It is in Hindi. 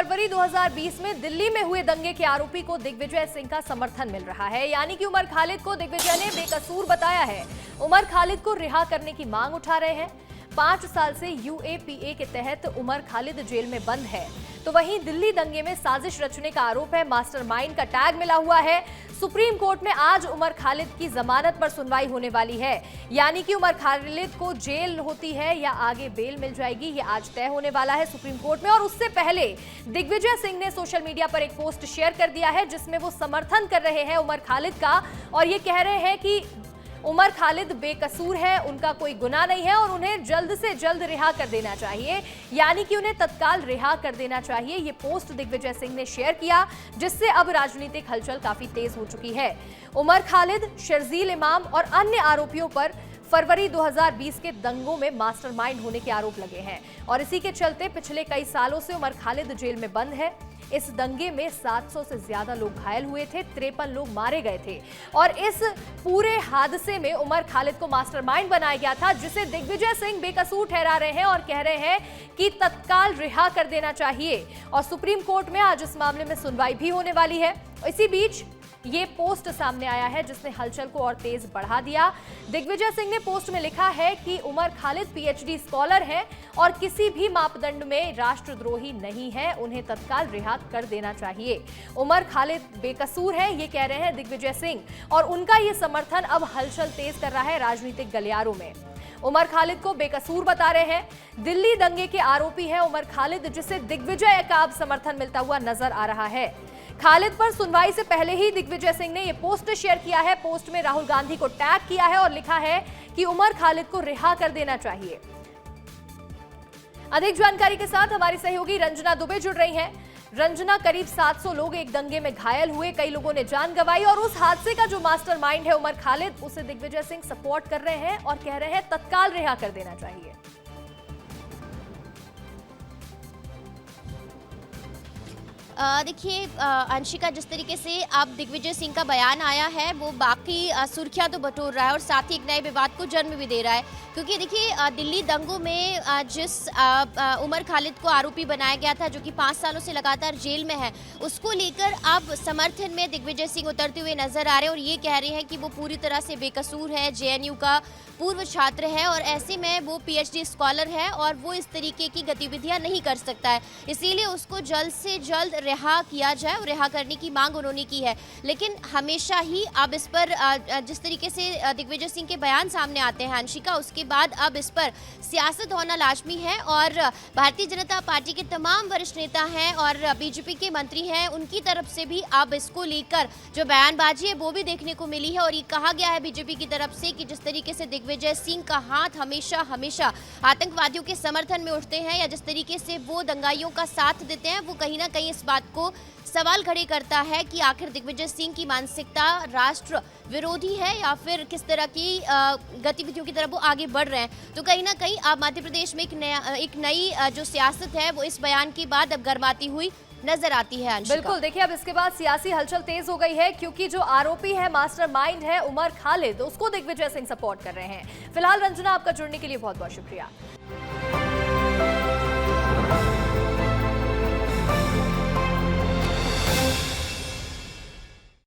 फरवरी 2020 में दिल्ली में हुए दंगे के आरोपी को दिग्विजय सिंह का समर्थन मिल रहा है, यानी कि उमर खालिद को दिग्विजय ने बेकसूर बताया है। उमर खालिद को रिहा करने की मांग उठा रहे हैं। 5 साल से यूएपीए के तहत उमर खालिद जेल में बंद है। तो वहीं दिल्ली दंगे में साजिश रचने का आरोप है, मास्टरमाइंड का टैग मिला हुआ है। सुप्रीम कोर्ट में आज उमर खालिद की जमानत पर सुनवाई होने वाली है, यानी कि उमर खालिद को जेल होती है या आगे बेल मिल जाएगी, ये आज तय होने वाला है सुप्रीम कोर्ट में। और उससे पहले दिग्विजय सिंह ने सोशल मीडिया पर एक पोस्ट शेयर कर दिया है, जिसमें वो समर्थन कर रहे हैं उमर खालिद का, और ये कह रहे हैं कि उमर खालिद बेकसूर है, उनका कोई गुनाह नहीं है और उन्हें जल्द से जल्द रिहा कर देना चाहिए, यानी कि उन्हें तत्काल रिहा कर देना चाहिए। ये पोस्ट दिग्विजय सिंह ने शेयर किया, जिससे अब राजनीतिक हलचल काफी तेज हो चुकी है। उमर खालिद, शर्जील इमाम और अन्य आरोपियों पर फरवरी 2020 के दंगों में मास्टरमाइंड होने के आरोप लगे हैं और इसी के चलते पिछले कई सालों से उमर खालिद जेल में बंद है। इस दंगे में 700 से ज्यादा लोग घायल हुए थे, 53 लोग मारे गए थे और इस पूरे हादसे में उमर खालिद को मास्टरमाइंड बनाया गया था, जिसे दिग्विजय सिंह बेकसूर ठहरा रहे हैं और कह रहे हैं कि तत्काल रिहा कर देना चाहिए। और सुप्रीम कोर्ट में आज इस मामले में सुनवाई भी होने वाली है। इसी बीच ये पोस्ट सामने आया है, जिसने हलचल को और तेज बढ़ा दिया। दिग्विजय सिंह ने पोस्ट में लिखा है कि उमर खालिद पीएचडी स्कॉलर हैं और किसी भी मापदंड में राष्ट्रद्रोही नहीं है, उन्हें तत्काल रिहा कर देना चाहिए। उमर खालिद बेकसूर है, ये कह रहे हैं दिग्विजय सिंह, और उनका ये समर्थन अब हलचल तेज कर रहा है राजनीतिक गलियारों में। उमर खालिद को बेकसूर बता रहे हैं। दिल्ली दंगे के आरोपी है उमर खालिद, जिसे दिग्विजय का अब समर्थन मिलता हुआ नजर आ रहा है। खालिद पर सुनवाई से पहले ही दिग्विजय सिंह ने यह पोस्ट शेयर किया है। पोस्ट में राहुल गांधी को टैग किया है और लिखा है कि उमर खालिद को रिहा कर देना चाहिए। अधिक जानकारी के साथ हमारी सहयोगी रंजना दुबे जुड़ रही हैं। रंजना, करीब 700 लोग एक दंगे में घायल हुए, कई लोगों ने जान गंवाई और उस हादसे का जो मास्टरमाइंड है उमर खालिद, उसे दिग्विजय सिंह सपोर्ट कर रहे हैं और कह रहे हैं तत्काल रिहा कर देना चाहिए। देखिए अंशिका, जिस तरीके से अब दिग्विजय सिंह का बयान आया है वो बाकी सुर्खियां तो बटोर रहा है और साथ ही एक नए विवाद को जन्म भी दे रहा है, क्योंकि देखिए दिल्ली दंगों में जिस उमर खालिद को आरोपी बनाया गया था, जो कि 5 सालों से लगातार जेल में है, उसको लेकर अब समर्थन में दिग्विजय सिंह उतरते हुए नजर आ रहे हैं और ये कह रहे हैं कि वो पूरी तरह से बेकसूर है, जेएनयू का पूर्व छात्र है और ऐसे में वो पीएचडी स्कॉलर है और वो इस तरीके की गतिविधियां नहीं कर सकता है, इसीलिए उसको जल्द से जल्द रिहा किया जाए और रिहा करने की मांग उन्होंने की है। लेकिन हमेशा ही अब इस पर जिस तरीके से दिग्विजय सिंह के बयान सामने आते हैं अंशिका, उसके बाद अब इस पर सियासत होना लाजमी है और भारतीय जनता पार्टी के तमाम वरिष्ठ नेता हैं और बीजेपी के मंत्री हैं, उनकी तरफ से भी अब इसको लेकर जो बयानबाजी है वो भी देखने को मिली है। और ये कहा गया है बीजेपी की तरफ से कि जिस तरीके से दिग्विजय सिंह का हाथ हमेशा हमेशा आतंकवादियों के समर्थन में उठते हैं या जिस तरीके से वो दंगाइयों का साथ देते हैं, वो कहीं ना कहीं इस बात को सवाल खड़े करता है कि आखिर दिग्विजय सिंह की मानसिकता राष्ट्र विरोधी है या फिर किस तरह की गतिविधियों की तरफ वो आगे बढ़ रहे हैं। तो कहीं ना कहीं अब मध्य प्रदेश में एक नई जो सियासत है वो इस बयान के बाद अब गर्माती हुई नजर आती है। बिल्कुल, देखिए अब इसके बाद सियासी हलचल तेज हो गई है, क्योंकि जो आरोपी है मास्टरमाइंड है उमर खालिद, उसको दिग्विजय सिंह सपोर्ट कर रहे हैं। फिलहाल रंजना, आपका जुड़ने के लिए बहुत बहुत शुक्रिया।